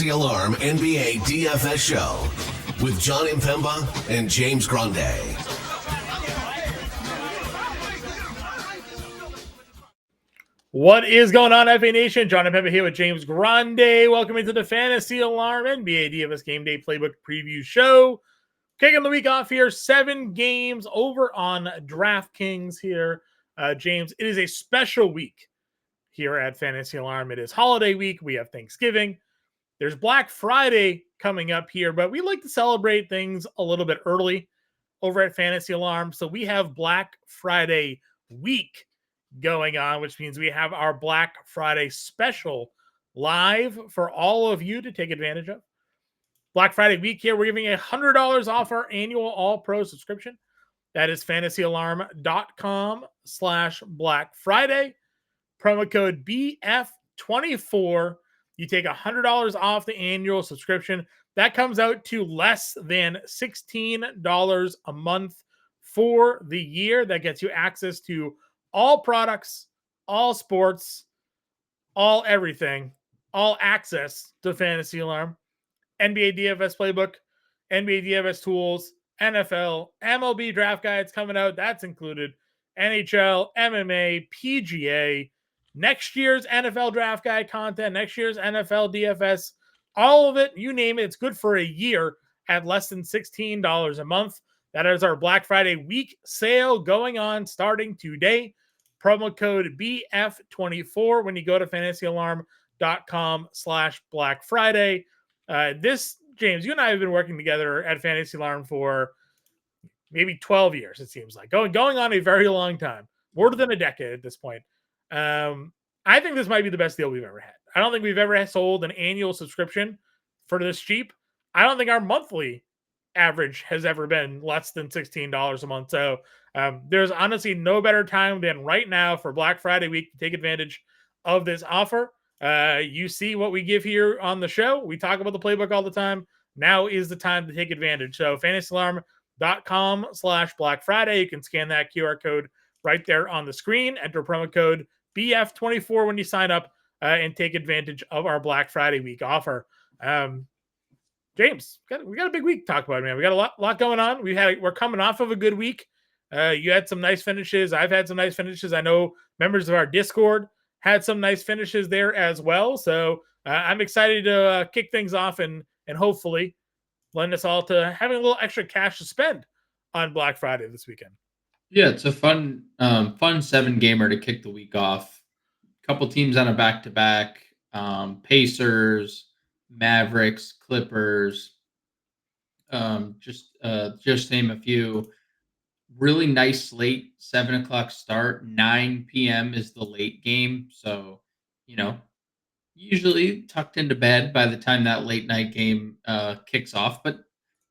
The Alarm NBA DFS show with John Impemba and James Grande. What is going on, FA Nation? John Impemba here with James Grande. Welcome into the Fantasy Alarm NBA DFS Game Day Playbook Preview Show. Kicking the week off here, 7 games over on DraftKings here. James, it is a special week here at Fantasy Alarm. It is holiday week. We have Thanksgiving. There's Black Friday coming up here, but we like to celebrate things a little bit early over at Fantasy Alarm. So we have Black Friday week going on, which means we have our Black Friday special live for all of you to take advantage of. Black Friday week here, we're giving $100 off our annual All-Pro subscription. That is fantasyalarm.com/Black Friday. Promo code BF24. You take $100 off the annual subscription. That comes out to less than $16 a month for the year. That gets you access to all products, all sports, all everything, all access to Fantasy Alarm, NBA DFS Playbook, NBA DFS Tools, NFL, MLB Draft Guides coming out. That's included. NHL, MMA, PGA, next year's NFL Draft Guide content, next year's NFL DFS, all of it, you name it. It's good for a year at less than $16 a month. That is our Black Friday week sale going on starting today. Promo code BF24 when you go to fantasyalarm.com/Black Friday. James, you and I have been working together at Fantasy Alarm for maybe 12 years, it seems like. Going on a very long time. More than a decade at this point. I think this might be the best deal we've ever had. I don't think we've ever sold an annual subscription for this cheap. I don't think our monthly average has ever been less than $16 a month. So there's honestly no better time than right now for Black Friday week to take advantage of this offer. You see what we give here on the show. We talk about the playbook all the time. Now is the time to take advantage. So fantasyalarm.com/Black Friday. You can scan that QR code right there on the screen. Enter promo code BF24 when you sign up and take advantage of our Black Friday week offer. James, we got a big week to talk about, man. We got a lot going on. We're coming off of a good week. You had some nice finishes. I've had some nice finishes. I know members of our Discord had some nice finishes there as well. So I'm excited to kick things off and hopefully lend us all to having a little extra cash to spend on Black Friday this weekend. Yeah, it's a fun 7-gamer to kick the week off. A couple teams on a back-to-back. Pacers, Mavericks, Clippers. Just name a few. Really nice slate. 7:00 start. 9 p.m. is the late game. So, usually tucked into bed by the time that late night game kicks off. But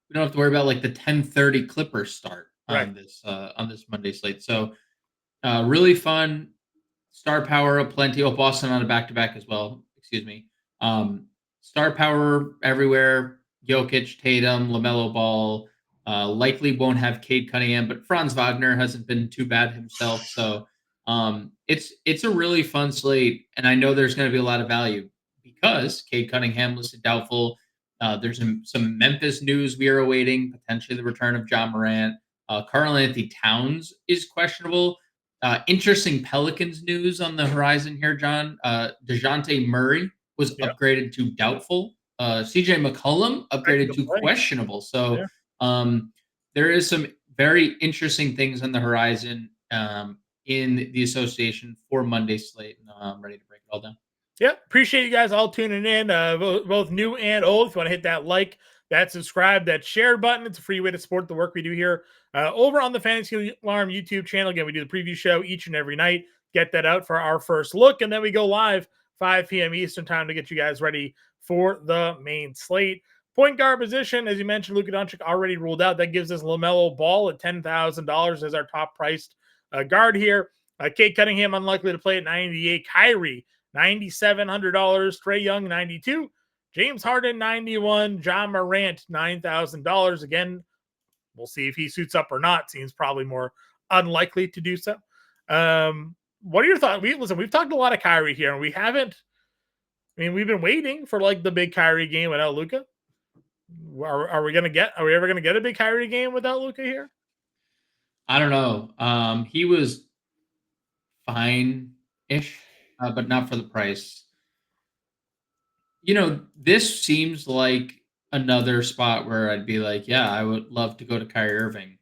we don't have to worry about like the 10:30 Clippers start on this Monday slate. So really fun. Star power plenty. Oh, Boston on a back-to-back as well. Excuse me. Star power everywhere. Jokic, Tatum, LaMelo Ball. Likely won't have Cade Cunningham, but Franz Wagner hasn't been too bad himself. So it's a really fun slate, and I know there's going to be a lot of value because Cade Cunningham listed doubtful. There's some Memphis news we are awaiting, potentially the return of John Morant. Karl-Anthony Towns is questionable. Interesting Pelicans news on the horizon here, John. DeJounte Murray was upgraded to doubtful. CJ McCollum upgraded to questionable. So there is some very interesting things on the horizon in the association for Monday slate. And I'm ready to break it all down. Yeah, appreciate you guys all tuning in, both new and old. If you want to hit that like, that subscribe, that share button, it's a free way to support the work we do here over on the Fantasy Alarm YouTube channel. Again, we do the preview show each and every night. Get that out for our first look, and then we go live 5 p.m. Eastern time to get you guys ready for the main slate. Point guard position, as you mentioned, Luka Doncic already ruled out. That gives us LaMelo Ball at $10,000 as our top priced guard here. Cade Cunningham unlikely to play at $98,000. Kyrie $9,700. Trae Young $92,000. James Harden $91,000. John Morant $9,000. Again, we'll see if he suits up or not. Seems probably more unlikely to do so. What are your thoughts? We've talked a lot of Kyrie here, and we haven't I mean, we've been waiting for like the big Kyrie game without Luka. Are we ever gonna get a big Kyrie game without Luka here? I don't know. He was fine-ish, but not for the price. This seems like another spot where I'd be like, yeah, I would love to go to Kyrie Irving.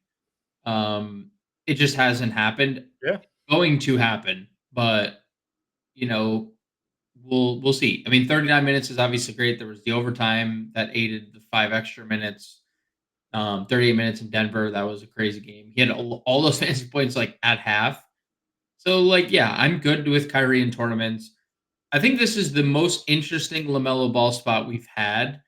It just hasn't happened. Yeah. Going to happen, but we'll see. I mean, 39 minutes is obviously great. There was the overtime that aided the 5 extra minutes. 38 minutes in Denver, that was a crazy game. He had all those fantasy points like at half. So like, yeah, I'm good with Kyrie in tournaments. I think this is the most interesting LaMelo Ball spot we've had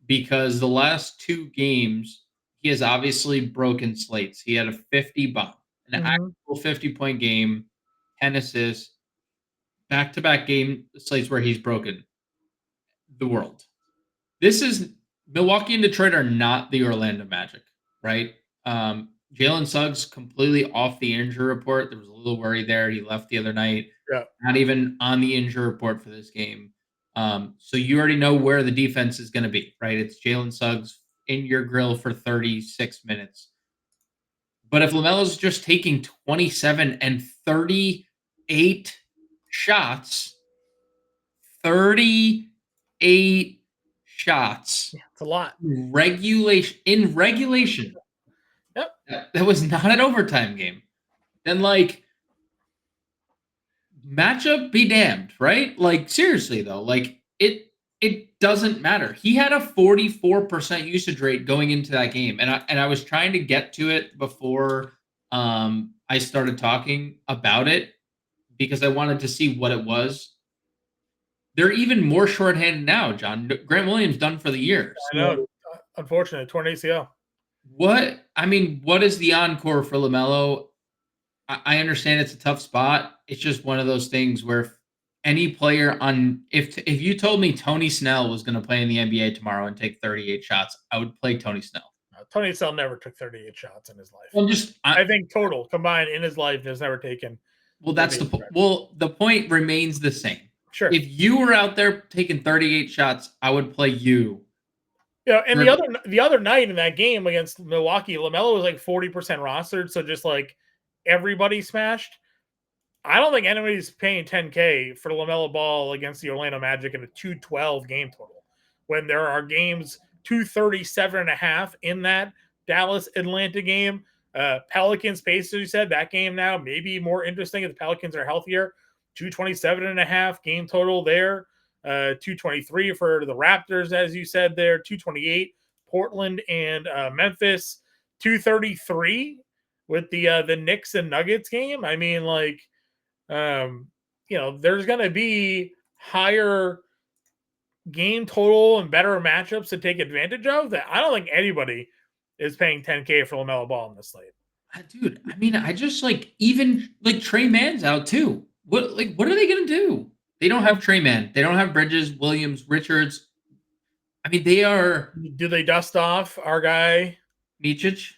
because the last 2 games, he has obviously broken slates. He had a 50 bomb, an actual 50-point game, 10 assists, back-to-back game slates where he's broken the world. This is Milwaukee and Detroit are not the Orlando Magic, right? Jalen Suggs completely off the injury report. There was a little worry there. He left the other night. Yeah. Not even on the injury report for this game. So you already know where the defense is going to be, right? It's Jalen Suggs in your grill for 36 minutes. But if LaMelo's just taking 27 and 38 shots, 38 shots. Yeah, it's a lot. Regulation. Yep. That was not an overtime game. Then like matchup be damned, right? Like seriously though, like it doesn't matter. He had a 44% usage rate going into that game. And I was trying to get to it before I started talking about it because I wanted to see what it was. They're even more shorthanded now, John. Grant Williams done for the year. I know. Unfortunately, torn ACL. What is the encore for LaMelo? I understand it's a tough spot. It's just one of those things where if any player if you told me Tony Snell was going to play in the NBA tomorrow and take 38 shots, I would play Tony Snell. Tony Snell never took 38 shots in his life. Well, I think total combined in his life has never taken. Well, that's the point remains the same. Sure. If you were out there taking 38 shots, I would play you. Yeah, and the other night in that game against Milwaukee, LaMelo was like 40% rostered, so just like everybody smashed. I don't think anybody's paying $10K for LaMelo Ball against the Orlando Magic in a 212 game total when there are games 237.5 in that Dallas Atlanta game. Pelicans Pacers, you said that game now maybe more interesting if the Pelicans are healthier. 227.5 game total there. 223 for the Raptors, as you said there. 228 Portland and Memphis. 233 with the Knicks and Nuggets game. I mean, like, there's going to be higher game total and better matchups to take advantage of that. I don't think anybody is paying $10K for LaMelo Ball in this slate. Dude, I mean, I just even Trey Mann's out too. What are they going to do? They don't have Trey Mann. They don't have Bridges, Williams, Richards. I mean, they are. Do they dust off our guy Micic?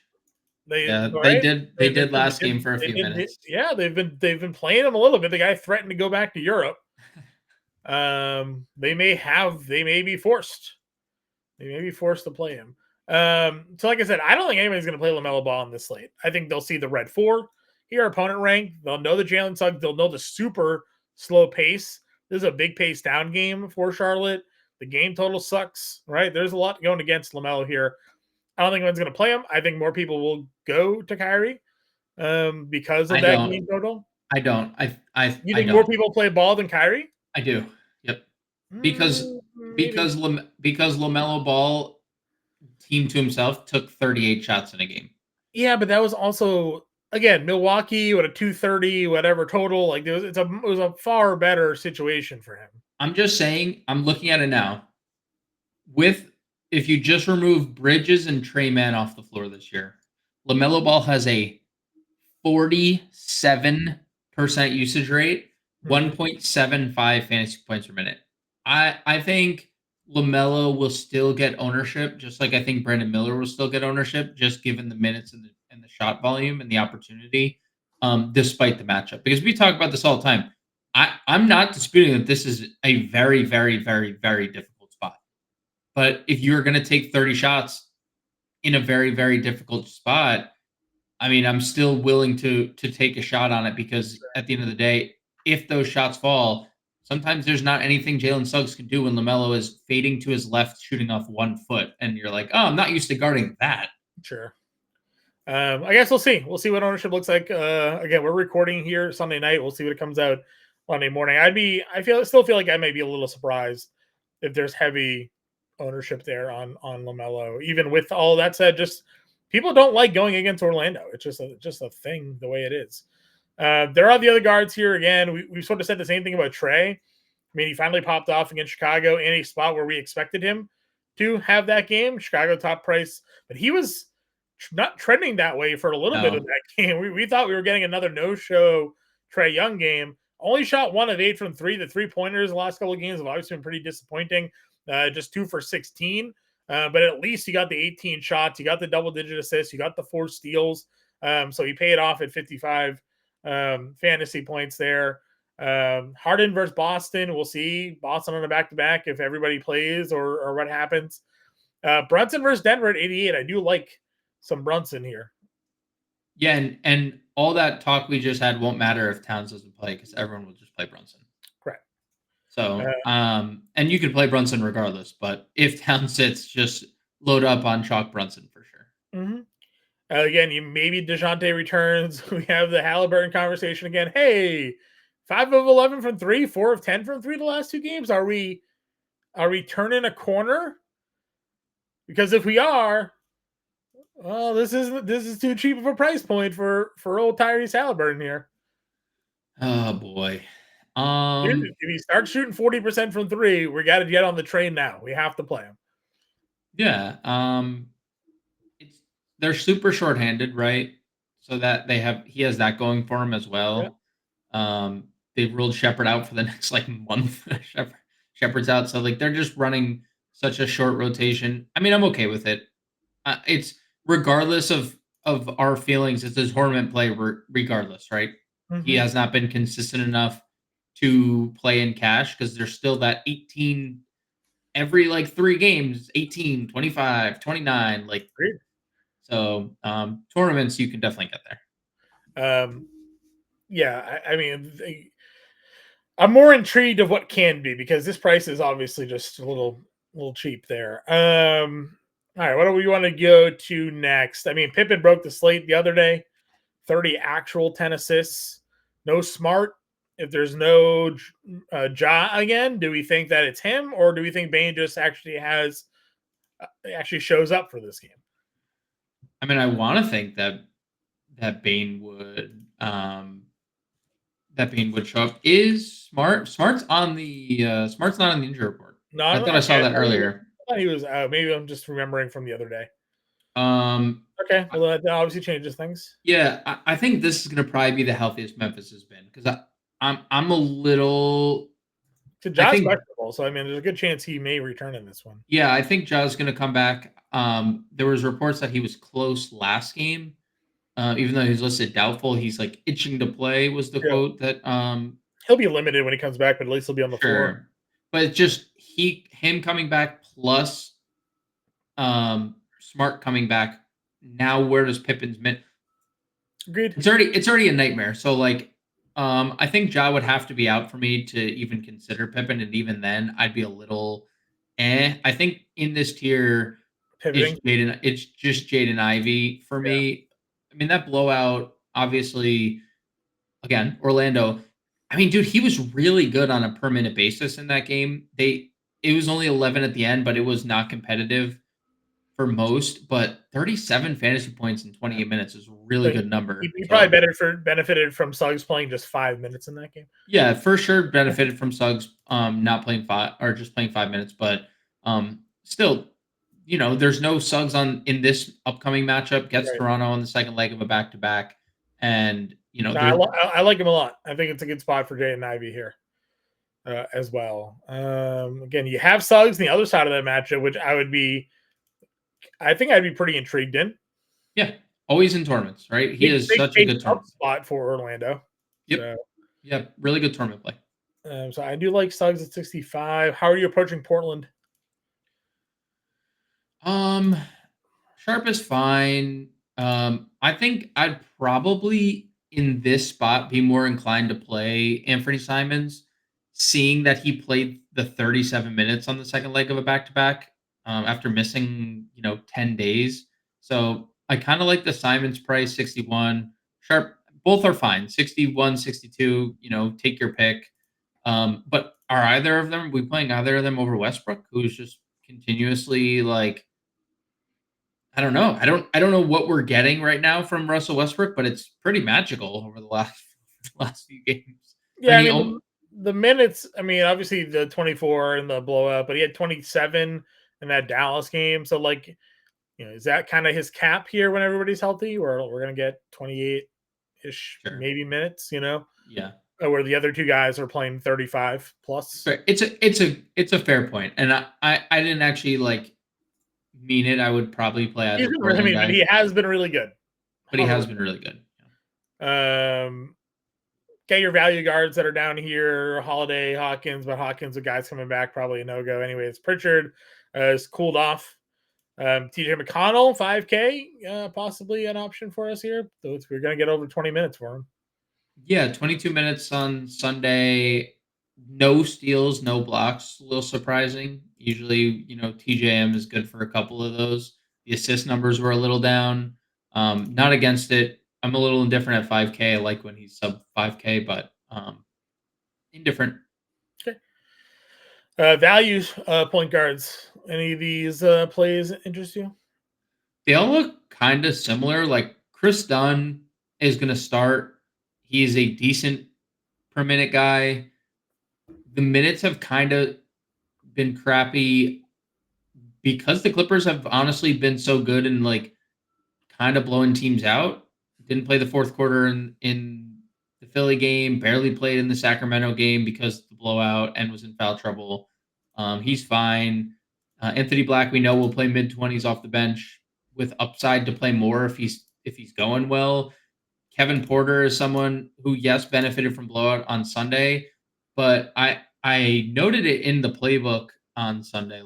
They did last game for a few minutes. Yeah, they've been playing him a little bit. The guy threatened to go back to Europe. They may be forced. They may be forced to play him. So like I said, I don't think anybody's going to play LaMelo Ball on this slate. I think they'll see the red 4, hear opponent rank. They'll know the Jalen Suggs. They'll know the super slow pace. This is a big pace down game for Charlotte. The game total sucks, right? There's a lot going against LaMelo here. I don't think anyone's going to play him. I think more people will go to Kyrie because of that game total. I don't. You think more people play Ball than Kyrie? I do. Yep. Because LaMelo Ball, team to himself, took 38 shots in a game. Yeah, but that was also, again, Milwaukee with a 230 whatever total. Like it was a far better situation for him. I'm just saying. I'm looking at it now. If you just remove Bridges and Trey Mann off the floor this year, LaMelo Ball has a 47% usage rate, 1.75 fantasy points per minute. I think LaMelo will still get ownership, just like I think Brandon Miller will still get ownership, just given the minutes and the shot volume and the opportunity, despite the matchup. Because we talk about this all the time. I'm not disputing that this is a very, very, very, very difficult spot. But if you're going to take 30 shots in a very, very difficult spot, I mean, I'm still willing to take a shot on it because at the end of the day, if those shots fall, sometimes there's not anything Jalen Suggs can do when LaMelo is fading to his left, shooting off 1 foot, and you're like, oh, I'm not used to guarding that. Sure. I guess we'll see. We'll see what ownership looks like. Again, we're recording here Sunday night. We'll see what it comes out Monday morning. Still feel like I may be a little surprised if there's heavy ownership there on LaMelo. Even with all that said, just people don't like going against Orlando. It's just a thing the way it is. There are the other guards here. Again, we sort of said the same thing about Trey. I mean, he finally popped off against Chicago in a spot where we expected him to have that game. Chicago top price, but he was not trending that way for a little bit of that game. We thought we were getting another no-show Trae Young game. Only shot 1 of 8 from 3. The 3-pointers the last couple of games have obviously been pretty disappointing. Just 2 for 16. But at least you got the 18 shots. You got the double-digit assists. You got the 4 steals. So he paid off at 55 fantasy points there. Harden versus Boston. We'll see. Boston on a back-to-back if everybody plays or what happens. Brunson versus Denver at 88. I do like some Brunson here. Yeah, and all that talk we just had won't matter if Towns doesn't play because everyone will just play Brunson. Correct. So, and you can play Brunson regardless, but if Towns sits, just load up on chalk Brunson for sure. Mm-hmm. Again, maybe DeJounte returns. We have the Halliburton conversation again. Hey, 5 of 11 from 3, 4 of 10 from 3 the last 2 games. Are we turning a corner? Because if we are, well, this is too cheap of a price point for old Tyrese Halliburton here. Oh boy. Dude, if he starts shooting 40% from 3, we got to get on the train now. We have to play him. Yeah. They're super shorthanded, right? So that he has that going for him as well. Yeah. They've ruled Shepard out for the next month. Shepard's out, so they're just running such a short rotation. I mean, I'm okay with it. It's regardless of our feelings, it's a tournament play regardless, right? Mm-hmm. He has not been consistent enough to play in cash because there's still that 18 every 3 games, 18, 25, 29. Great. So tournaments, you can definitely get there. Yeah, I mean, I'm more intrigued of what can be because this price is obviously just a little cheap there. All right, what do we want to go to next? I mean, Pippen broke the slate the other day, 30 actual 10 assists. No Smart. If there's no Ja again, do we think that it's him, or do we think Bane just actually shows up for this game? I mean, I want to think that Bane would show up. Is Smart's on the Smart's not on the injury report? No, I thought I saw that earlier. I thought he was out. Maybe I'm just remembering from the other day. Okay, well that obviously changes things. Yeah, I think this is going to probably be the healthiest Memphis has been because I'm a little. Ja's questionable, so I mean, there's a good chance he may return in this one. Yeah, I think Ja's going to come back. There was reports that he was close last game, even though he's listed doubtful. He's itching to play. Was the quote that he'll be limited when he comes back, but at least he'll be on the floor. But it's just him coming back plus Smart coming back. Now where does Pippen's mint? Agreed. It's already a nightmare. So I think Ja would have to be out for me to even consider Pippen, and even then I'd be a little I think in this tier it's just Jaden Ivey for me. I mean, that blowout, obviously, again, Orlando. I mean, dude, he was really good on a per minute basis in that game. It was only 11 at the end, but it was not competitive for most. But 37 fantasy points in 28 minutes is a really good number. He probably benefited from Suggs playing just 5 minutes in that game. Yeah, for sure benefited from Suggs not playing 5 or just playing 5 minutes, but still, there's no Suggs in this upcoming matchup. Gets Toronto on the second leg of a back-to-back, and I like him a lot. I think it's a good spot for Jaden Ivey here as well. Again, you have Suggs on the other side of that matchup, which I think I'd be pretty intrigued in. Yeah, always in tournaments, right? He is such a good tournament spot for Orlando. Yep. So. Yeah, really good tournament play. So I do like Suggs at 65. How are you approaching Portland? Sharp is fine. I think I'd probably in this spot be more inclined to play Anthony Simons, seeing that he played the 37 minutes on the second leg of a back to back after missing 10 days. So I kind of like the Simons price 61. Sharp, both are fine. 61, 62. Take your pick. But are either of them? We playing either of them over Westbrook, who's just continuously like I don't know. I don't know what we're getting right now from Russell Westbrook, but it's pretty magical over the last last few games. Yeah, And I he mean the minutes. I mean, obviously the 24 and the blowout, but he had 27 in that Dallas game. So like, is that kind of his cap here when everybody's healthy, or we're gonna get 28 ish sure. maybe minutes? Yeah. Where the other two guys are playing 35 plus. Fair. It's a fair point. And I didn't actually mean it. I would probably play He's either been really, I Portland mean, but guy, he has been really good. but he has been really good. Get your value guards that are down here, Holiday, Hawkins, but Hawkins with guys coming back, probably a no-go. Anyways, Pritchard is cooled off. TJ McConnell, 5K, possibly an option for us here. So we're going to get over 20 minutes for him. Yeah, 22 minutes on Sunday. No steals, no blocks. A little surprising. Usually, TJM is good for a couple of those. The assist numbers were a little down. Not against it. I'm a little indifferent at 5K. I like when he's sub 5K, but indifferent. Okay. Values, point guards. Any of these plays interest you? They all look kind of similar. Like Chris Dunn is going to start. He is a decent per minute guy. The minutes have kind of been crappy because the Clippers have honestly been so good and kind of blowing teams out. Didn't play the fourth quarter in the Philly game, barely played in the Sacramento game because of the blowout and was in foul trouble. He's fine. Anthony Black, we know will play mid-20s off the bench with upside to play more if he's going well. Kevin Porter is someone who, yes, benefited from blowout on Sunday, but I noted it in the playbook on Sunday.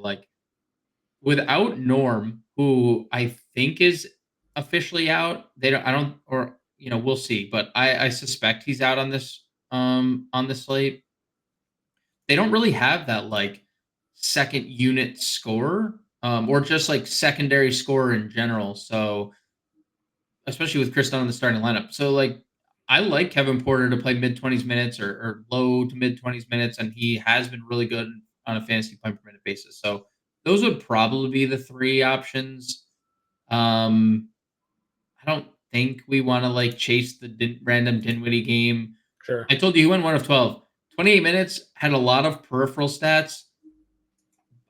Without Norm, who I think is officially out, we'll see, but I suspect he's out on the slate. They don't really have that second unit scorer, or just secondary scorer in general. So especially with Chris Dunn in the starting lineup. So I like Kevin Porter to play mid-20s minutes or low to mid-20s minutes, and he has been really good on a fantasy point per minute basis. So those would probably be the three options. I don't think we want to chase the random Dinwiddie game. Sure. I told you he went 1 of 12. 28 minutes, had a lot of peripheral stats.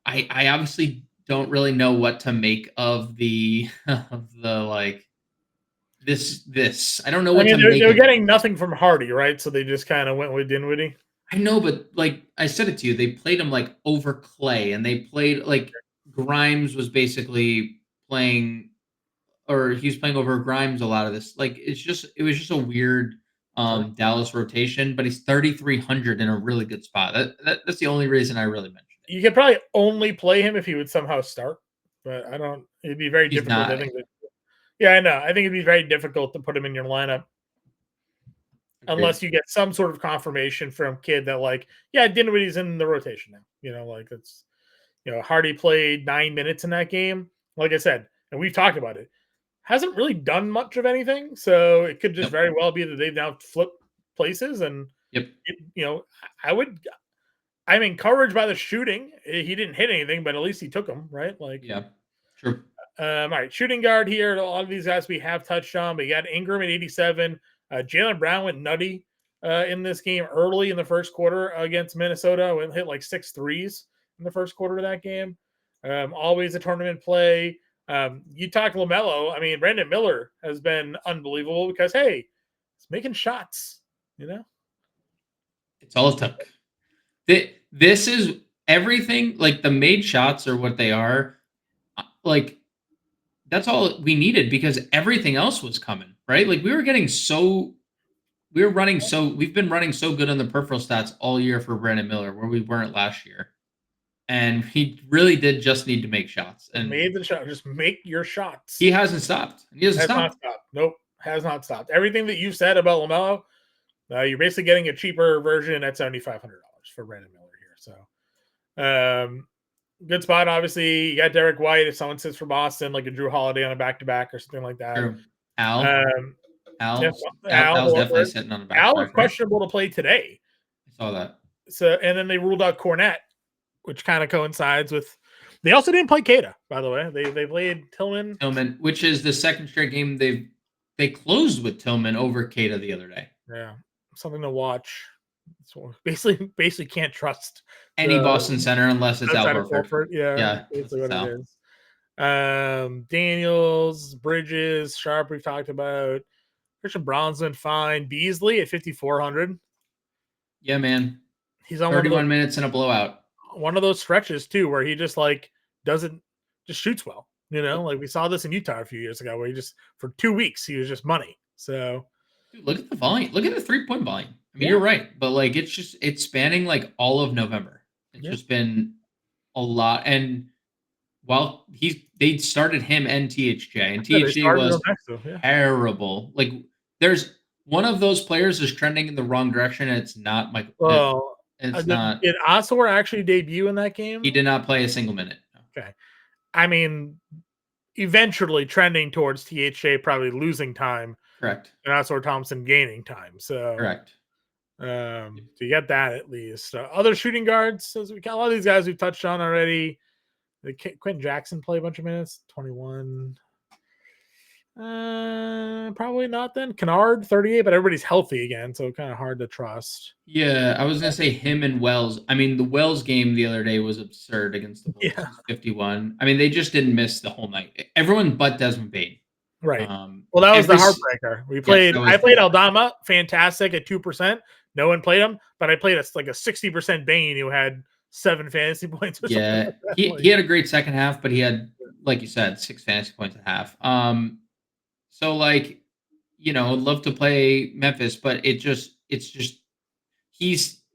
I obviously don't really know what to make of the this. I don't know what to make. They were getting nothing from Hardy, right? So they just kind of went with Dinwiddie. I know, but I said it to you, they played him over Clay, and they played Grimes was basically playing, or he was playing over Grimes a lot of this. It was just a weird Dallas rotation, but he's 3,300 in a really good spot. That's the only reason I really mentioned it. You could probably only play him if he would somehow start, but I don't. It'd be very difficult. Not. I think yeah, I know. I think it'd be very difficult to put him in your lineup unless you get some sort of confirmation from Kid that Dinwiddie's in the rotation now. It's Hardy played 9 minutes in that game. Like I said, and we've talked about it, hasn't really done much of anything. So it could just very well be that they've now flipped places. And I'm encouraged by the shooting. He didn't hit anything, but at least he took them, right? Yeah, true. All right, shooting guard here. A lot of these guys we have touched on, but you got Ingram at 87. Jaylen Brown went nutty in this game early in the first quarter against Minnesota. Went hit 6 threes in the first quarter of that game. Always a tournament play. You talk LaMelo. I mean, Brandon Miller has been unbelievable because, hey, he's making shots, It's all it took. This is everything. The made shots are what they are. That's all we needed because everything else was coming, right? We were getting so we've been running so good on the peripheral stats all year for Brandon Miller, where we weren't last year. And he really did just need to make shots. And Made the shot. Just make your shots. he hasn't stopped. He hasn't stopped. Not stopped. Nope, has not stopped. Everything that you've said about LaMelo, you're basically getting a cheaper version at $7,500 for Brandon Miller here. So, good spot. Obviously, you got Derek White. If someone sits for Boston, like a Drew Holiday on a back-to-back or something like that. True. Al's definitely sitting on the back. Al was questionable to play today. I saw that. So, and then they ruled out Cornette, which kind of coincides with. They also didn't play Keita, by the way. They played Tillman. Which is the second straight game they closed with Tillman over Keita the other day. Yeah, something to watch. So basically can't trust any Boston center unless it's Al Horford. Yeah, basically what it is. Daniels, Bridges, Sharp. We've talked about. Christian Bronson, fine. Beasley at 5,400. Yeah, man. He's on 31 minutes in a blowout. One of those stretches too, where he just doesn't shoots well. Like we saw this in Utah a few years ago, where he just for 2 weeks he was just money. So, dude, look at the volume. Look at the 3-point volume. I mean, you're right, but it's spanning like all of November. It's just been a lot. And while they started him and THJ, and THJ was terrible. Like, there's one of those players is trending in the wrong direction, and it's not Michael. Well, it's not. Did Osor actually debut in that game? He did not play a single minute. No. Okay. I mean, eventually trending towards THJ probably losing time. Correct. And Osor Thompson gaining time. So correct. So you get that at least. Other shooting guards, as we got a lot of these guys we've touched on already. Quentin Jackson play a bunch of minutes, 21. Probably not then. Kennard, 38, but everybody's healthy again, so kind of hard to trust. Yeah, I was going to say him and Wells. I mean, the Wells game the other day was absurd against the Bulls. 51. I mean, they just didn't miss the whole night. Everyone but Desmond Bane. Right. Well, that was the heartbreaker. I played Aldama, fantastic at 2%. No one played him, but I played a 60% Bane who had 7 fantasy points. Yeah, he had a great second half, but he had, like you said, 6 fantasy points at half. So love to play Memphis, but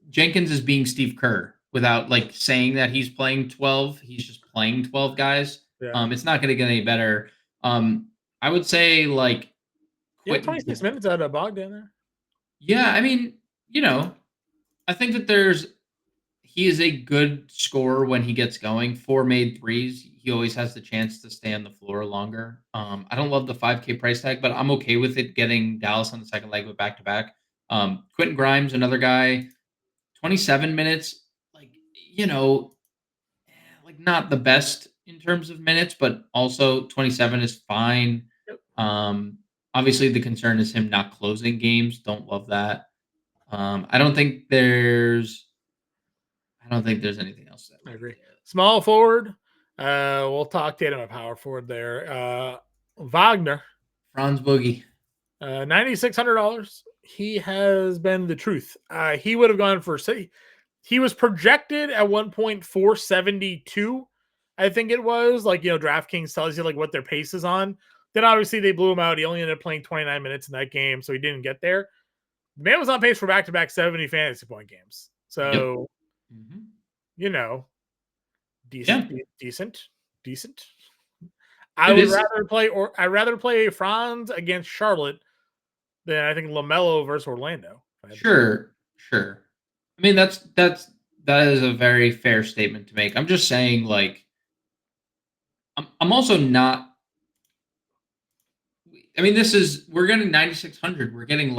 Jenkins is being Steve Kerr without saying that he's playing 12. He's just playing 12 guys. Yeah. It's not going to get any better. I would say 26 minutes out of Bogdan there. Yeah, I mean, I think that he is a good scorer when he gets going. 4 made threes. He always has the chance to stay on the floor longer. I don't love the $5K price tag, but I'm okay with it getting Dallas on the second leg with back-to-back. Quentin Grimes, another guy, 27 minutes, not the best in terms of minutes, but also 27 is fine. Yep. Obviously, the concern is him not closing games. Don't love that. I don't think there's anything else. I agree. Small forward. We'll talk Tatum a power forward there. Wagner. Franz Boogie. $9,600. He has been the truth. He would have gone for he was projected at 1.472. I think it was DraftKings tells you what their pace is on. Then obviously they blew him out. He only ended up playing 29 minutes in that game, so he didn't get there. The man was on pace for back-to-back 70 fantasy point games. So, decent. I'd rather play Franz against Charlotte than I think LaMelo versus Orlando. Sure. I mean, that is a very fair statement to make. I'm just saying, I'm also not. I mean, we're getting 9,600. We're getting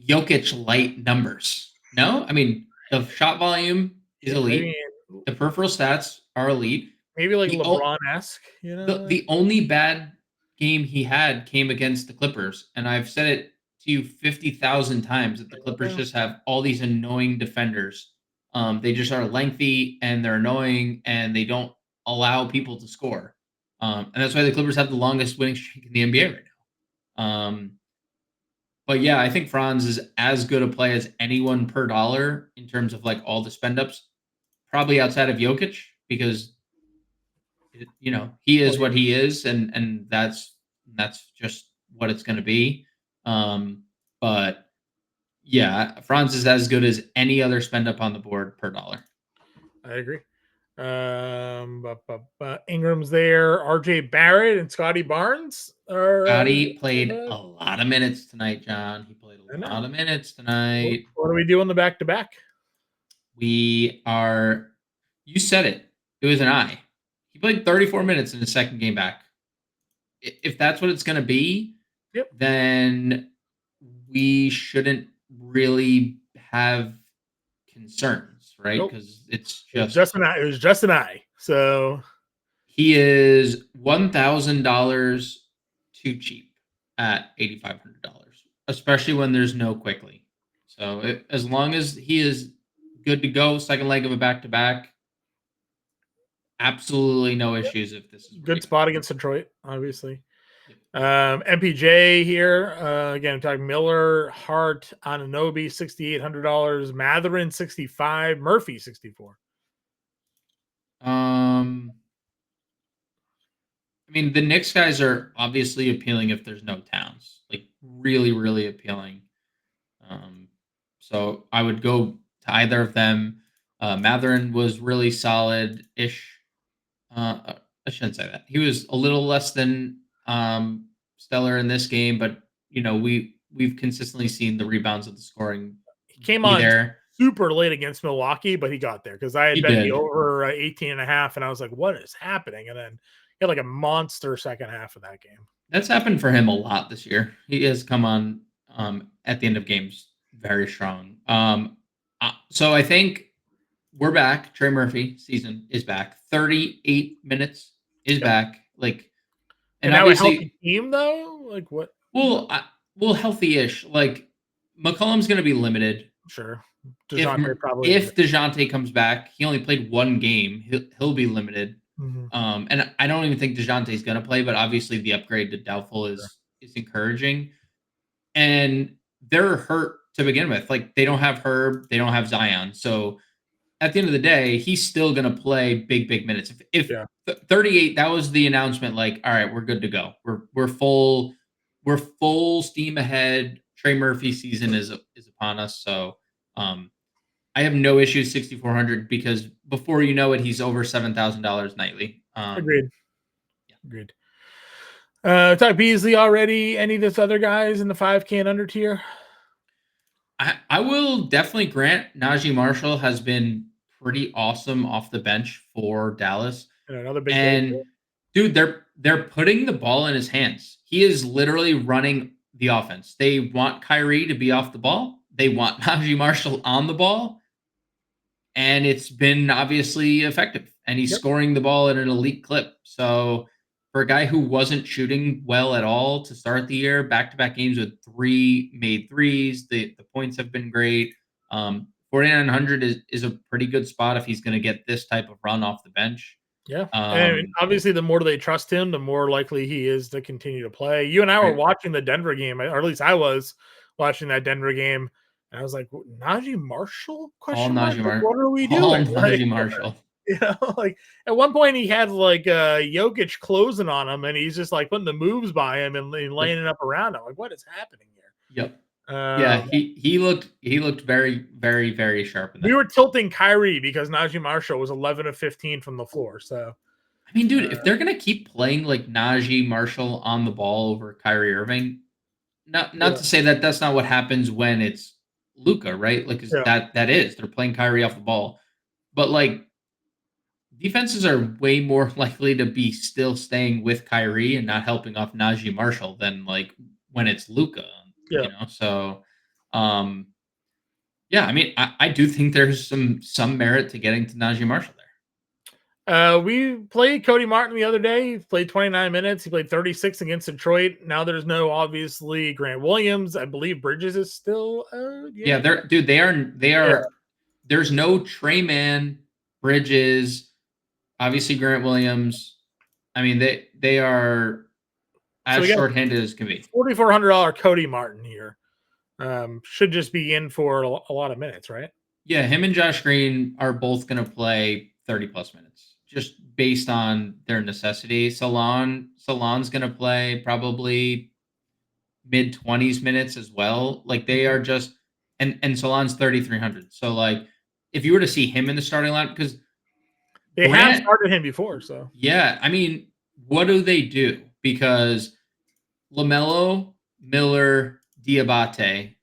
Jokic light numbers. No, I mean the shot volume is elite. The peripheral stats are elite. Maybe LeBron-esque. The only bad game he had came against the Clippers, and I've said it to you 50,000 times that the Clippers just have all these annoying defenders. They just are lengthy and they're annoying, and they don't allow people to score. And that's why the Clippers have the longest winning streak in the NBA right now. But yeah, I think Franz is as good a play as anyone per dollar in terms of all the spend ups, probably outside of Jokic, because he is what he is, and that's just what it's going to be. But yeah, Franz is as good as any other spend up on the board per dollar. I agree. Ingram's there. RJ Barrett and Scotty Barnes are. Scotty played a lot of minutes tonight, John. He played a lot of minutes tonight. What are we doing the back to back? We are. You said it. It was an I. He played 34 minutes in his second game back. If that's what it's going to be, then we shouldn't really have concerns, right? Because it's just an I. It was just an I. So he is $1,000 too cheap at $8,500, especially when there's no quickly. So as long as he is good to go, second leg of a back-to-back, absolutely no issues if this is good spot against Detroit, obviously. MPJ here. Again, I'm talking Miller, Hart, Anunoby, $6,800, Matherin, $65, Murphy, $64. I mean, the Knicks guys are obviously appealing if there's no Towns. Like, really, really appealing. So I would go to either of them. Matherin was really solid-ish. I shouldn't say that. He was a little less than stellar in this game, but we've consistently seen the rebounds of the scoring. He came on there super late against Milwaukee, but he got there because I had bet the over 18.5, and I was like, what is happening? And then he had like a monster second half of that game. That's happened for him a lot this year. He has come on at the end of games very strong. So I think we're back. Trey Murphy season is back. 38 minutes is back. Like, and now a healthy team though. Like what? Well, healthy-ish. Like McCollum's going to be limited. Sure. If DeJounte comes back, he only played one game. He'll be limited. Mm-hmm. And I don't even think DeJounte's going to play, but obviously the upgrade to doubtful is encouraging. And they're hurt to begin with. Like they don't have Herb, they don't have Zion. So at the end of the day, he's still going to play big minutes. If 38, that was the announcement. Like, all right, we're good to go. We're full steam ahead. Trey Murphy season is upon us. So I have no issues 6,400 because before you know it, he's over $7,000 nightly. Agreed. Yeah. Agreed. Talk Beasley already. Any of this other guys in the 5K and under tier? I will definitely grant Najee Marshall has been pretty awesome off the bench for Dallas. And another big game. Dude, they're putting the ball in his hands. He is literally running the offense. They want Kyrie to be off the ball. They want Najee Marshall on the ball. And it's been obviously effective. And he's scoring the ball at an elite clip. So for a guy who wasn't shooting well at all to start the year, back-to-back games with 3 made threes, the points have been great. 4,900 is a pretty good spot if he's going to get this type of run off the bench. Yeah. And obviously, the more they trust him, the more likely he is to continue to play. You and I were watching the Denver game, or at least I was watching that Denver game. And I was like, Najee Marshall? What are we doing? All Najee Marshall. You know, like at one point he had like Jokic closing on him, and he's just like putting the moves by him and laying it up around him. Like, what is happening here? Yep. Yeah, he looked very, very, very sharp. We were tilting Kyrie because Najee Marshall was 11 of 15 from the floor. So, I mean, dude, if they're gonna keep playing like Najee Marshall on the ball over Kyrie Irving, not to say that that's not what happens when it's Luka, right? Like that is they're playing Kyrie off the ball, but like defenses are way more likely to be still staying with Kyrie and not helping off Najee Marshall than like when it's Luka. Yeah. You know, so yeah, I mean, I do think there's some merit to getting to Najee Marshall there. We played Cody Martin the other day. He played 29 minutes. He played 36 against Detroit. Now there's no obviously Grant Williams. I believe Bridges is still yeah, they are there's no Trey Man, Bridges, obviously Grant Williams. I mean, they are as shorthanded as can be. $4,400 Cody Martin here. Should just be in for a lot of minutes, right? Yeah, him and Josh Green are both going to play 30 plus minutes, just based on their necessity. Salon's going to play probably mid-20s minutes as well. Like they are just and Solon's 3,300. So like if you were to see him in the starting lineup, because They have Grant, started him before, so yeah, I mean, what do they do? Because LaMelo, Miller, Diabate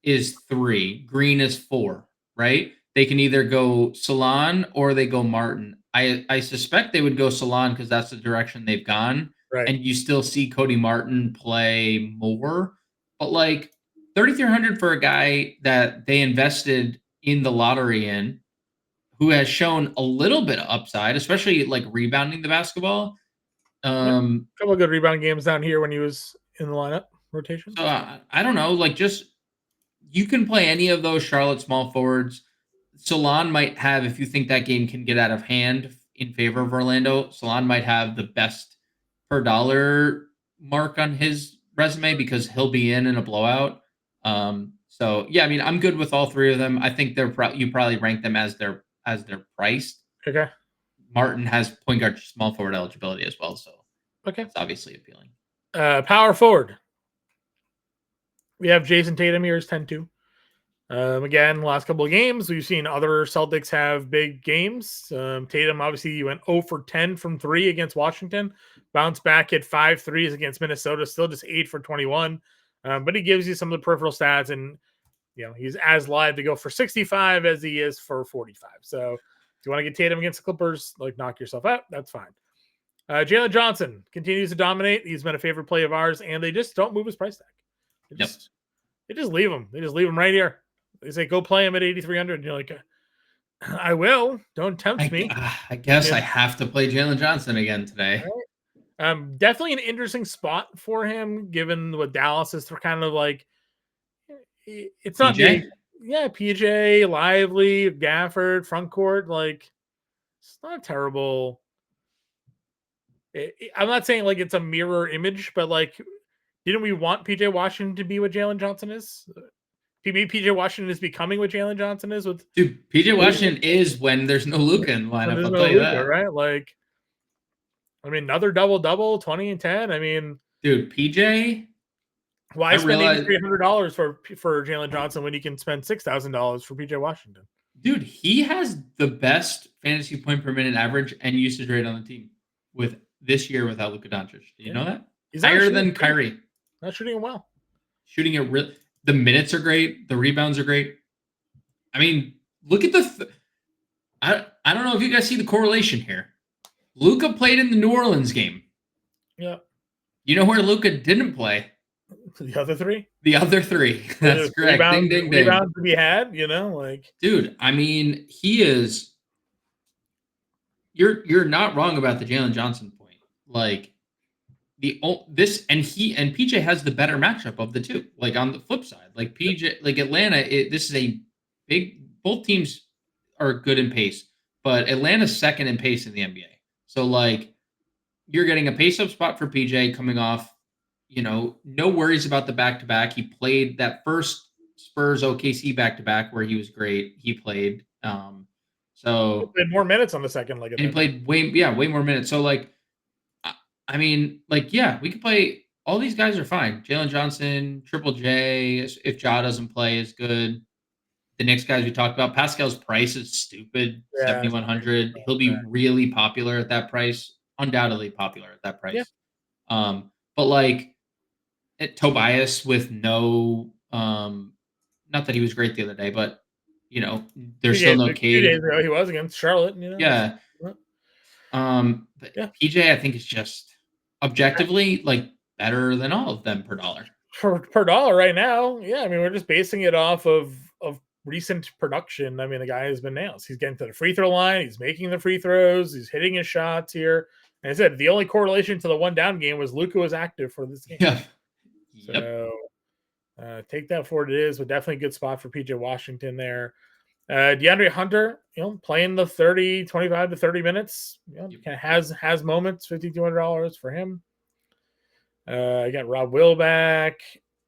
is 3, Green is 4, right? They can either go Salon or they go Martin. I suspect they would go Salon because that's the direction they've gone. right. And you still see Cody Martin play more. But like 3,300 for a guy that they invested in the lottery in, who has shown a little bit of upside, especially like rebounding the basketball. Yep. Um, Couple of good rebound games down here when he was in the lineup rotation. so I don't know, like just you can play any of those Charlotte small forwards. Salon might have, if you think that game can get out of hand in favor of Orlando, Salon might have the best per dollar mark on his resume because he'll be in a blowout. So yeah, I mean, I'm good with all three of them. I think you probably rank them as they're priced. Okay. Martin has point guard small forward eligibility as well, so Okay. it's obviously appealing. Power forward. We have Jason Tatum here is 10-2. Again, last couple of games, we've seen other Celtics have big games. Tatum, obviously, went 0 for 10 from 3 against Washington. Bounced back at 5 threes against Minnesota, still just 8 for 21. But he gives you some of the peripheral stats, and he's as live to go for 65 as he is for 45. So if you want to get Tatum against the Clippers, like knock yourself out, that's fine. Jalen Johnson continues to dominate. He's been a favorite play of ours, and they just don't move his price tag. They just leave him. They just leave him right here. They say, go play him at 8,300. And you're like, I will. Don't tempt me. I guess I have to play Jalen Johnson again today. Right. Definitely an interesting spot for him, given what Dallas is kind of like. It's not PJ? Yeah, PJ, Lively, Gafford, front court. Like, it's not terrible. I'm not saying like it's a mirror image, but like, didn't we want PJ Washington to be what Jalen Johnson is? PJ Washington is becoming what Jalen Johnson is with. Dude, PJ Washington is when there's no Luka in the lineup. I'll tell you that. Right? Like, I mean, another double, 20 and 10. I mean, dude, PJ. Why spend $8,300 for Jalen Johnson when you can spend $6,000 for PJ Washington? Dude, he has the best fantasy point per minute average and usage rate on the team with this year without Luka Doncic. Do you know that? He's higher than Kyrie. Not shooting it well. Shooting it real. The minutes are great. The rebounds are great. I mean, look at I don't know if you guys see the correlation here. Luka played in the New Orleans game. Yeah. You know where Luka didn't play? The other three? The other three. That's correct. Ding, ding, ding. Rebounds to be had, like. Dude, I mean, he is. You're not wrong about the Jalen Johnson point. Like, PJ has the better matchup of the two. Like on the flip side, like PJ, like Atlanta, this is a big. Both teams are good in pace, but Atlanta's second in pace in the NBA. So like, you're getting a pace up spot for PJ coming off. No worries about the back-to-back. He played that first Spurs OKC back-to-back where he was great. He played. So he played more minutes on the second leg. And he played way more minutes. So like, I mean, like, yeah, we could play. All these guys are fine. Jalen Johnson, Triple J, if Ja doesn't play, is good. The next guys we talked about, Pascal's price is stupid, 7,100. He'll be really popular at that price, undoubtedly popular at that price. Yeah. But like, Tobias with no, not that he was great the other day, but there's still no Cade. 2 days ago he was against Charlotte. Yeah. But PJ, I think is just objectively like better than all of them per dollar. Per dollar right now. Yeah, I mean, we're just basing it off of recent production. I mean, the guy has been nails. He's getting to the free throw line. He's making the free throws. He's hitting his shots here. And I said the only correlation to the one down game was Luka was active for this game. Yeah. So take that for what it is, but definitely a good spot for PJ Washington there. DeAndre Hunter, playing the 25 to 30 minutes, kind of has moments, $5,200 for him. I got Rob Will back.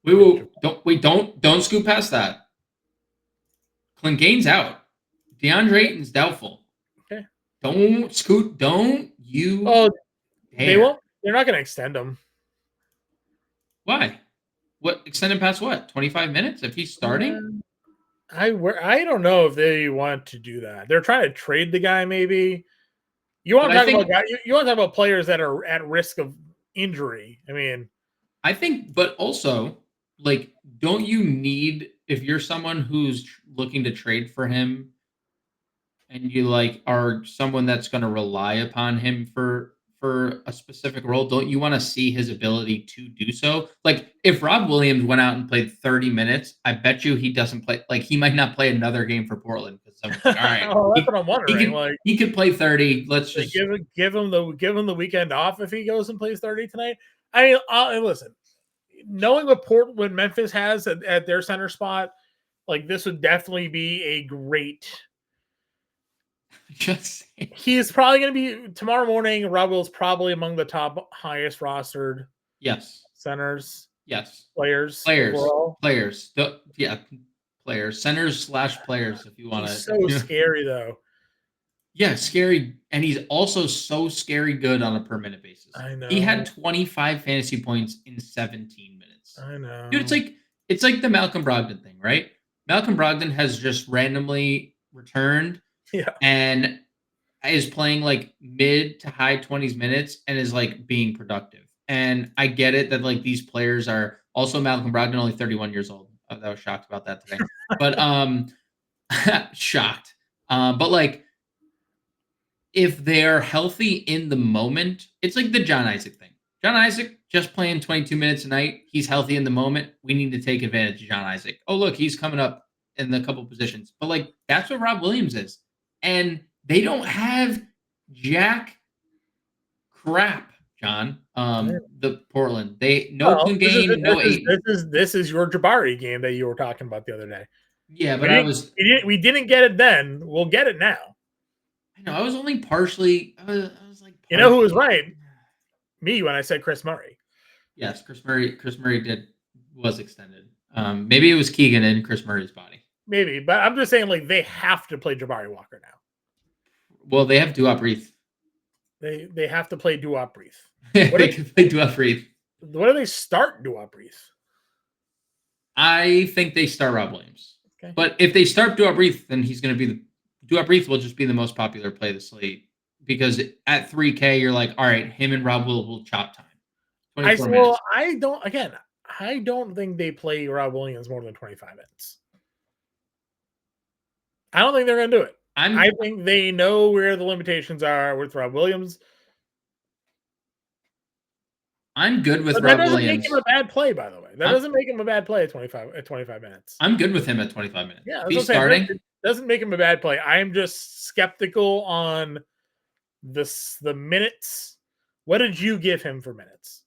Don't scoot past that. Clint Gaines out. DeAndre Ayton's doubtful. Okay. Don't scoot. Don't you? Oh, they won't. They're not going to extend him. Why? What extended past what? 25 minutes if he's starting? I don't know if they want to do that. They're trying to trade the guy. Maybe you want to talk about guys. You want to talk about players that are at risk of injury. I mean, I think, but also, like, don't you need if you're someone who's looking to trade for him and you like are someone that's going to rely upon him for a specific role, don't you want to see his ability to do so? Like if Rob Williams went out and played 30 minutes, I bet you he doesn't play, like he might not play another game for Portland because I'm like, all right, oh, that's what I'm wondering. He could play 30. Let's just give him the weekend off if he goes and plays 30 tonight. I mean, listen, knowing what Memphis has at their center spot, like this would definitely be a great. He's probably going to be tomorrow morning. Rob Will's probably among the top highest rostered. Yes. Centers. Yes. Players. Players. Players. Centers/players. If you want to. So scary though. Yeah, scary, and he's also so scary good on a per minute basis. I know. He had 25 fantasy points in 17 minutes. I know. Dude, it's like the Malcolm Brogdon thing, right? Malcolm Brogdon has just randomly returned. Yeah. And is playing like mid to high 20s minutes and is like being productive. And I get it that like these players are also Malcolm Brogdon, only 31 years old. I was shocked about that today. But shocked. But like if they're healthy in the moment, it's like the John Isaac thing. John Isaac just playing 22 minutes a night. He's healthy in the moment. We need to take advantage of John Isaac. Oh, look, he's coming up in a couple positions. But like that's what Rob Williams is. And they don't have jack crap, John. The Portland. They Oakland game, no eight. This is your Jabari game that you were talking about the other day. Yeah, but we didn't get it then. We'll get it now. I know. I was only partially. I was like, you know who was right? Me when I said Chris Murray. Yes, Chris Murray was extended. Maybe it was Keegan in Chris Murray's body. Maybe, but I'm just saying, like, they have to play Jabari Walker now. Well, they have Duop Reith. They have to play Duop Reith. They can play Duop Reith. What do they start Duop Reith? I think they start Rob Williams. Okay. But if they start Duop Reith, then he's going to be Duop Reith will just be the most popular play of the slate because at 3K, you're like, all right, him and Rob will chop time. I don't think they play Rob Williams more than 25 minutes. I don't think they're going to do it. I think they know where the limitations are with Rob Williams. I'm good with Rob Williams. That doesn't make him a bad play, by the way. That doesn't make him a bad play at 25 minutes. I'm good with him at 25 minutes. Yeah, he's starting. It doesn't make him a bad play. I am just skeptical on the minutes. What did you give him for minutes?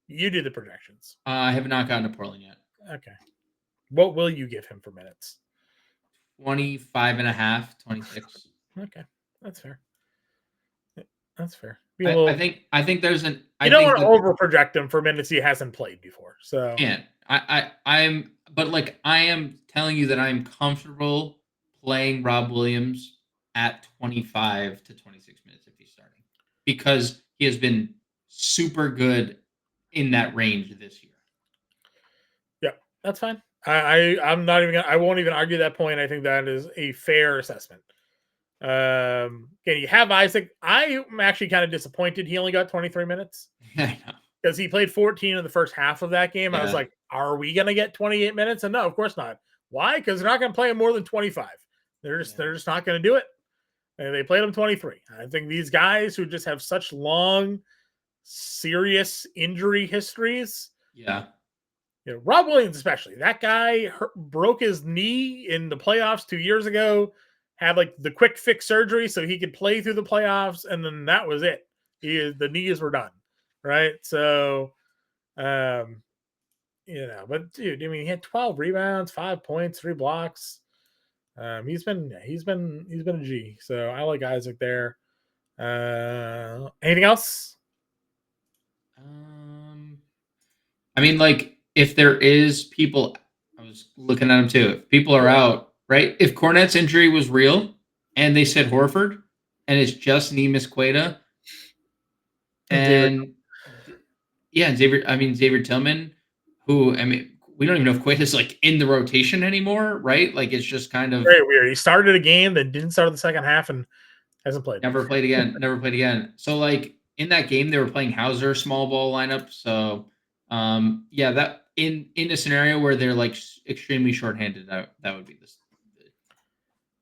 You did the projections. I have not gotten to Portland yet. Okay. What will you give him for minutes? 25 and a half, 26. Okay. That's fair. I think there's an. You don't want to over project him for minutes he hasn't played before. So yeah, I am telling you that I'm comfortable playing Rob Williams at 25 to 26 minutes if he's starting because he has been super good in that range this year. Yeah, that's fine. I'm not even I won't even argue that point. I think that is a fair assessment. Again, you have Isaac. I'm actually kind of disappointed he only got 23 minutes. I know. Because he played 14 in the first half of that game. Yeah. I was like, are we going to get 28 minutes? And no, of course not. Why? Because they're not going to play him more than 25. They're just not going to do it. And they played him 23. I think these guys who just have such long, serious injury histories. Yeah. Rob Williams especially. That guy broke his knee in the playoffs 2 years ago. Had like the quick fix surgery so he could play through the playoffs, and then that was it. The knees were done, right? So, but dude, I mean, he had 12 rebounds, 5 points, 3 blocks. He's been a G. So I like Isaac there. Anything else? I mean, like if there is people, I was looking at him too. If people are out. Right? If Cornette's injury was real and they said Horford and it's just Neemias Queta and Xavier Tillman, who, I mean, we don't even know if Quinn is like in the rotation anymore, right? Like it's just kind of very weird. He started a game, then didn't start the second half, and hasn't played. never played again. Never played again. So like in that game, they were playing Hauser small ball lineup. So yeah, that in a scenario where they're like extremely shorthanded, that would be this.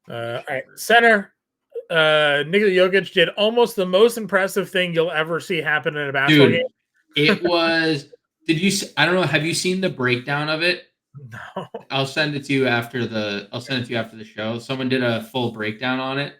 All right, center. Nikola Jokic did almost the most impressive thing you'll ever see happen in a basketball game. It was. Did you? I don't know. Have you seen the breakdown of it? No. I'll send it to you after the. I'll send it to you after the show. Someone did a full breakdown on it.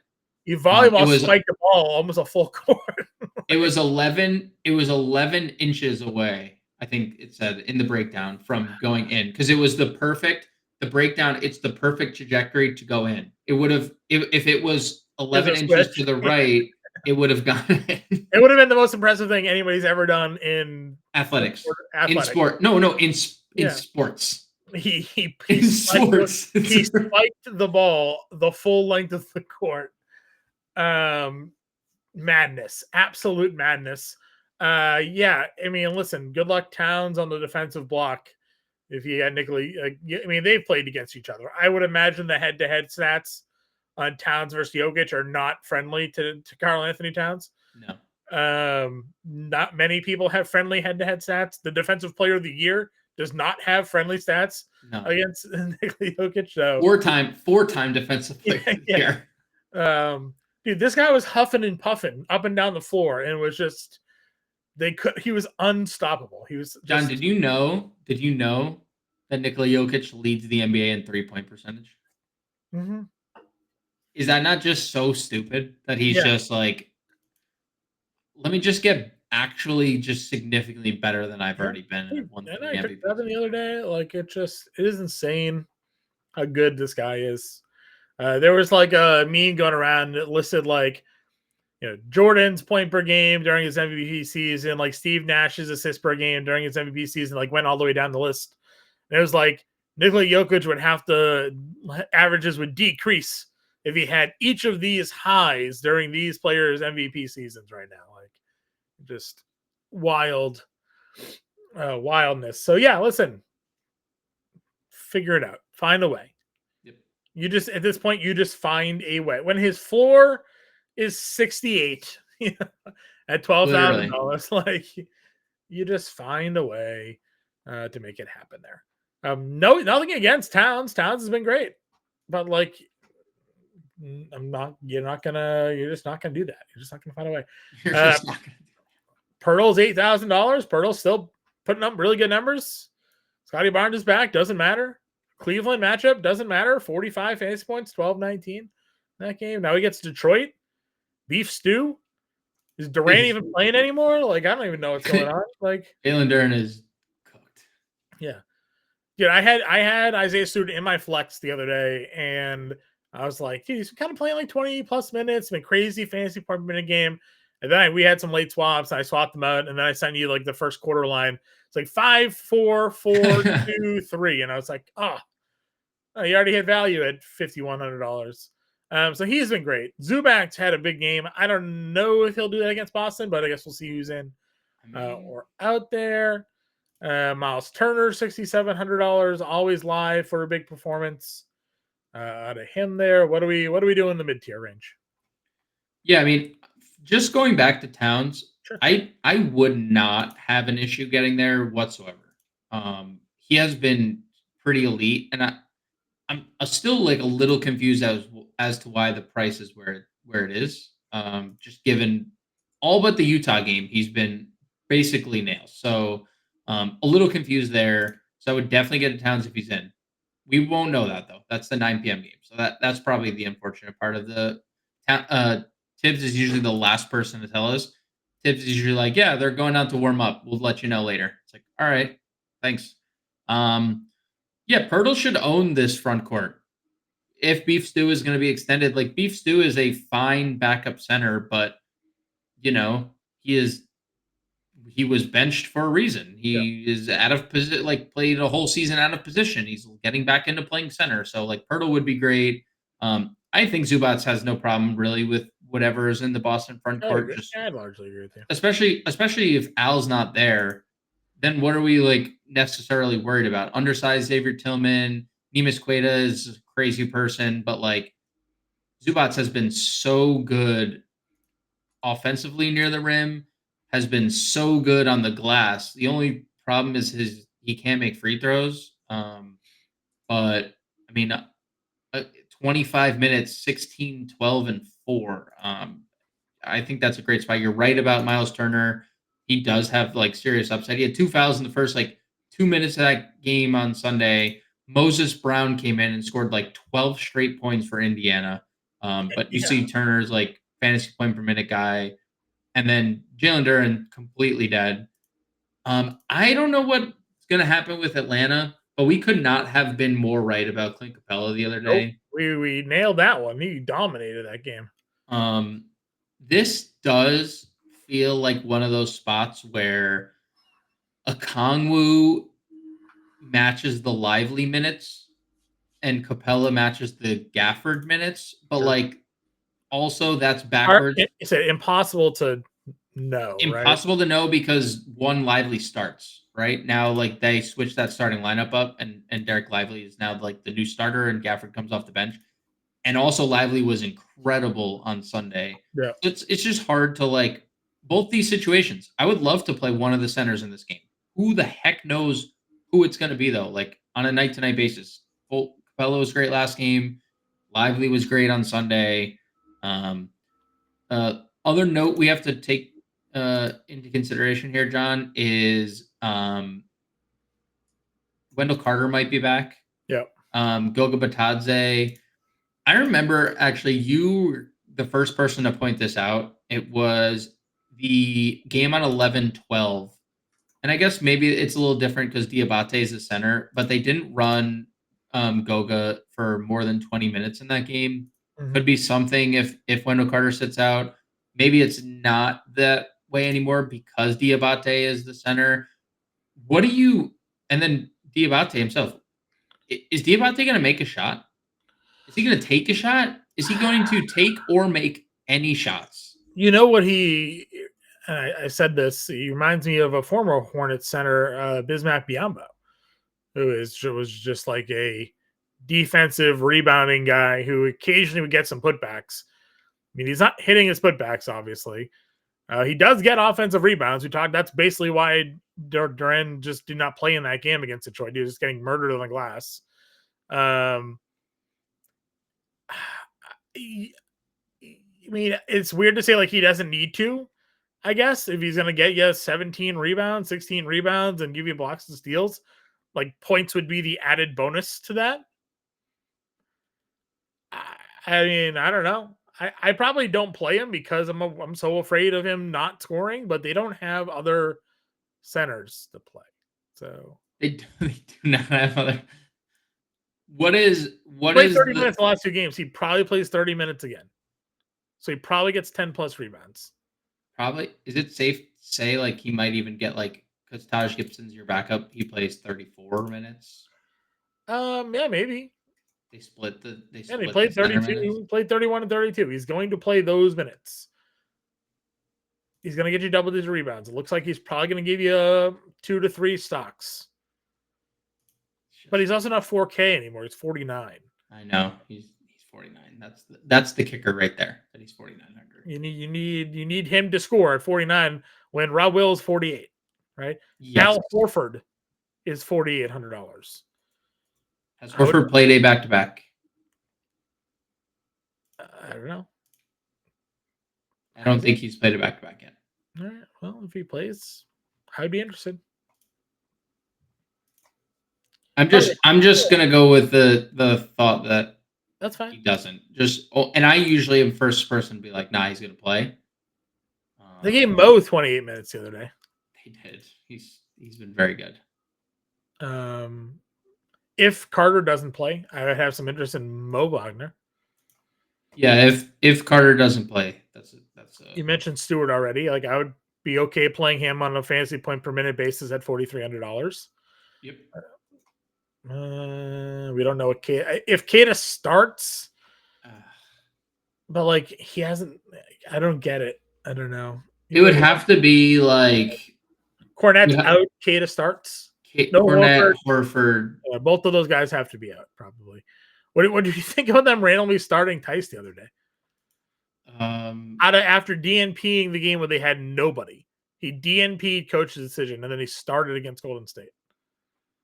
You volleyball spiked the ball almost a full court. It was 11. It was 11 inches away. I think it said in the breakdown from going in because it was the perfect. The breakdown. It's the perfect trajectory to go in. It would have if it was 11 inches to the right. It would have gone in. It would have been the most impressive thing anybody's ever done in athletics. In sport. No, in sports. He sports. He spiked the ball the full length of the court. Madness. Absolute madness. Yeah, I mean, listen, good luck Towns on the defensive block. If you got Nikola, I mean, they've played against each other. I would imagine the head-to-head stats on Towns versus Jokic are not friendly to Karl Anthony Towns. No. Not many people have friendly head-to-head stats. The defensive player of the year does not have friendly stats against Nikola Jokic. So four-time defensive player of the year. Dude, this guy was huffing and puffing up and down the floor and was just he was unstoppable. He was just, John, did you know that Nikola Jokic leads the NBA in 3-point percentage? Mm-hmm. Is that not just so stupid that he's just like, let me just get actually just significantly better than I've already been in one and I picked up the other day. Like it is insane how good this guy is. There was like a meme going around that listed like, Jordan's point per game during his MVP season, like Steve Nash's assist per game during his MVP season, like went all the way down the list. And it was like Nikola Jokic would have to averages would decrease if he had each of these highs during these players' MVP seasons right now. Like just wild wildness. So yeah, listen, figure it out, find a way. Yep. You just at this point, you just find a way. When his floor is 68 at $12,000, like you just find a way to make it happen there. Nothing against Towns. Towns has been great, but like you're just not gonna do that. You're just not gonna find a way. Pirtle's $8,000. Pirtle's still putting up really good numbers. Scotty Barnes is back. Doesn't matter. Cleveland matchup doesn't matter. 45 fantasy points, 12-19 that game. Now he gets Detroit. Beef stew. Is Durant even playing anymore? Like I don't even know what's going on. Like Jalen Duren is cooked. Yeah. Dude, I had Isaiah Stewart in my flex the other day, and I was like, dude, he's kind of playing like 20 plus minutes, been crazy fantasy per minute game. And then we had some late swaps, and I swapped them out, and then I sent you like the first quarter line. It's like 5, 4, 4, 2, 3. And I was like, oh, you already had value at $5,100. So he's been great. Zubac's had a big game. I don't know if he'll do that against Boston, but I guess we'll see who's in or out there. Miles Turner, $6,700, always live for a big performance out of him there. What do we do in the mid-tier range? Yeah, I mean, just going back to Towns, sure. I would not have an issue getting there whatsoever. He has been pretty elite, and I'm still like a little confused as to why the price is where it is. Just given all but the Utah game, he's been basically nails. So a little confused there. So I would definitely get to Towns if he's in. We won't know that though. That's the 9 p.m. game. So that's probably the unfortunate part of the Tibbs is usually the last person to tell us. Tibbs is usually like, yeah, they're going out to warm up. We'll let you know later. It's like, all right, thanks. Yeah, Pirtle should own this front court. If Beef Stew is going to be extended, like Beef Stew is a fine backup center, but he was benched for a reason. He is out of position, like played a whole season out of position. He's getting back into playing center. So like Pirtle would be great. I think Zubats has no problem really with whatever is in the Boston front court. I largely agree with you. Especially if Al's not there. then what are we like necessarily worried about? Undersized Xavier Tillman, Neemias Queta is a crazy person, but like Zubats has been so good offensively near the rim, has been so good on the glass. The only problem is he can't make free throws. But I mean, 25 minutes, 16, 12, and 4. I think that's a great spot. You're right about Miles Turner. He does have like serious upside. He had 2 fouls in the first like 2 minutes of that game on Sunday. Moses Brown came in and scored like 12 straight points for Indiana. But you see Turner's like fantasy point per minute guy. And then Jalen Duren completely dead. I don't know what's going to happen with Atlanta, but we could not have been more right about Clint Capella the other day. Nope. We nailed that one. He dominated that game. This does feel like one of those spots where Okongwu matches the Lively minutes and Capella matches the Gafford minutes, but like also that's backwards. It's impossible to know. Impossible to know because one Lively starts right now. Like they switched that starting lineup up, and Derek Lively is now like the new starter, and Gafford comes off the bench. And also Lively was incredible on Sunday. Yeah. It's just hard to like both these situations. I would love to play one of the centers in this game. Who the heck knows who it's going to be though? Like on a night-to-night basis. Capella was great last game. Lively was great on Sunday. Other note we have to take into consideration here, John, is Wendell Carter might be back. Yeah. Goga Batadze. I remember actually you were the first person to point this out. It was the game on 11-12. And I guess maybe it's a little different because Diabate is the center, but they didn't run Goga for more than 20 minutes in that game. Mm-hmm. Could be something if Wendell Carter sits out. Maybe it's not that way anymore because Diabate is the center. And then Diabate himself, is Diabate going to make a shot? Is he going to take a shot? Is he going to take or make any shots? You know what I said this, he reminds me of a former Hornets center, Bismack Biyombo, who was just like a defensive rebounding guy who occasionally would get some putbacks. I mean, he's not hitting his putbacks, obviously. He does get offensive rebounds. That's basically why Duren just did not play in that game against Detroit. He was just getting murdered on the glass. I mean, it's weird to say like he doesn't need to, I guess, if he's going to get you 17 rebounds, 16 rebounds, and give you blocks and steals. Like points would be the added bonus to that. I mean, I don't know. I probably don't play him because I'm so afraid of him not scoring, but they don't have other centers to play. So they do not have other. What is 30 minutes the last 2 games? He probably plays 30 minutes again. So he probably gets 10 plus rebounds. Probably. Is it safe to say like he might even get like because Taj Gibson's your backup, he plays 34 minutes? Yeah, maybe. He played 32. He played 31 and 32. He's going to play those minutes. He's going to get you double-digit rebounds. It looks like he's probably going to give you 2 to 3 stocks. But he's also not 4K anymore. He's 49. I know. He's 49. That's the kicker right there. That he's 4,900. You need him to score at 49 when Rob Will is 48, right? Yes. Al Horford is $4,800. Has Horford played a back-to-back? I don't know. I don't think he's played a back-to-back yet. All right. Well, if he plays, I'd be interested. I'm just gonna go with the thought that that's fine. He doesn't and I usually am first person to be like, nah, he's gonna play. They gave Mo 28 minutes the other day. They did. He's been very good. If Carter doesn't play, I would have some interest in Mo Wagner. Yeah, if Carter doesn't play, that's you mentioned Stewart already. Like I would be okay playing him on a fantasy point per minute basis at $4,300. Yep. We don't know if Kata starts, but like he hasn't. I don't get it. I don't know. It would have to be like Cornette's out. Kata starts. Cornette, Horford. Both of those guys have to be out, probably. What did you think about them randomly starting Tice the other day? After DNPing the game where they had nobody. He DNP'd coach's decision, and then he started against Golden State.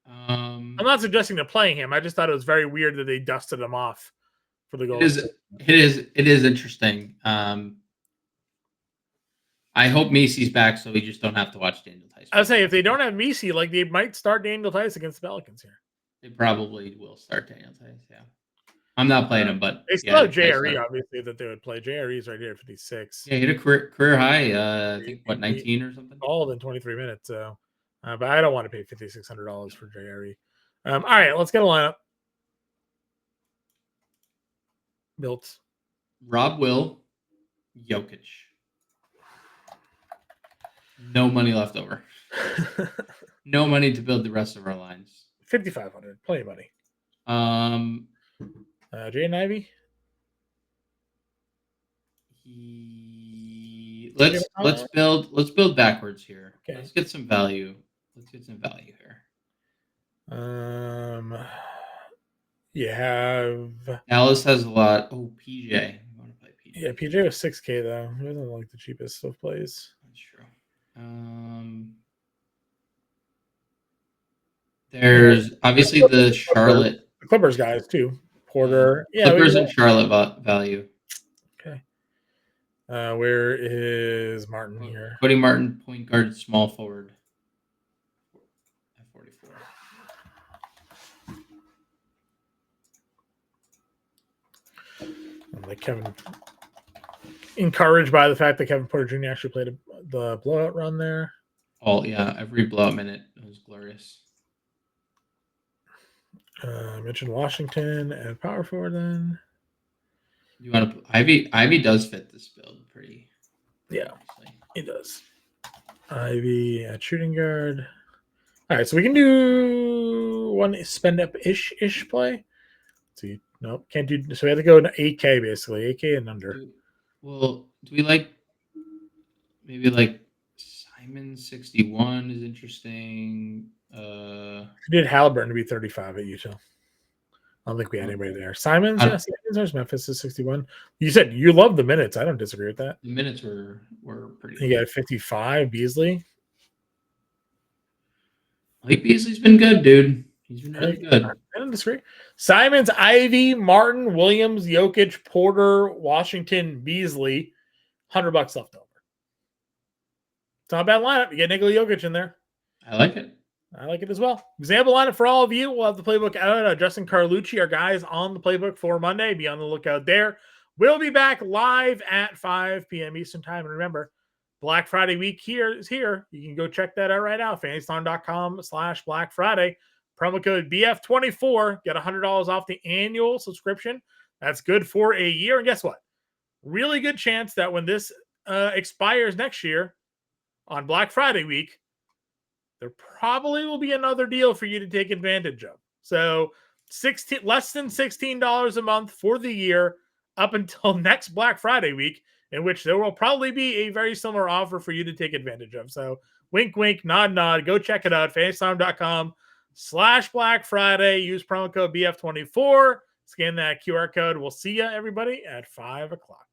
I'm not suggesting they're playing him. I just thought it was very weird that they dusted him off for the Golden State. It is interesting. I hope Mesey's back so we just don't have to watch Daniel Tice. I was saying, if they don't have Mesey, like they might start Daniel Tice against the Pelicans here. They probably will start Daniel Tice, yeah. I'm not playing him, but they still have JRE, obviously, that they would play. JRE's right here at 56. Yeah, he had a career high, I think, 19 or something? All in 23 minutes, so. But I don't want to pay $5,600 for JRE. All right, let's get a lineup. Built. Rob Will, Jokic. No money left over. No money to build the rest of our lines. 5,500, plenty of money. Jaden Ivey. Let's build backwards here. Okay. Let's get some value. Here. You have Dallas has a lot. Oh, PJ. I want to play PJ. Yeah, PJ was 6K though. He doesn't like the cheapest of plays. That's true. There's obviously the Charlotte. The Clippers guys too. Porter. Yeah, Clippers and Charlotte value. Okay. Where is Martin here? Cody Martin, point guard, small forward. At 44. I'm like Kevin, encouraged by the fact that Kevin Porter Jr. actually played the blowout run there. Every blowout minute was glorious. I mentioned Washington and power forward then. You want to put Ivy does fit this build pretty. Yeah, he does. Ivy at shooting guard. All right, so we can do one spend up ish play. Let's see, nope, can't do. So we have to go to 8K basically, 8K and under. Well, do we like maybe like Simon 61 is interesting. We did Halliburton to be 35 at Utah. I don't think we had anybody there. Simons, there's Memphis is 61. You said you love the minutes. I don't disagree with that. The minutes were pretty. You got 55, Beasley. I think Beasley's been good, dude. He's been really good. I don't disagree. Simons, Ivy, Martin, Williams, Jokic, Porter, Washington, Beasley. $100 left over. It's not a bad lineup. You get Nikola Jokic in there. I like it. I like it as well. Example lineup for all of you. We'll have the playbook out. Justin Carlucci, our guys on the playbook for Monday. Be on the lookout there. We'll be back live at 5 p.m. Eastern time. And remember, Black Friday week is here. You can go check that out right now. fantasyfarm.com/Black Friday. Promo code BF24. Get $100 off the annual subscription. That's good for a year. And guess what? Really good chance that when this expires next year on Black Friday week, there probably will be another deal for you to take advantage of. So less than $16 a month for the year up until next Black Friday week, in which there will probably be a very similar offer for you to take advantage of. So wink, wink, nod, nod. Go check it out. fantasyfarm.com/Black Friday. Use promo code BF24. Scan that QR code. We'll see you, everybody, at 5 o'clock.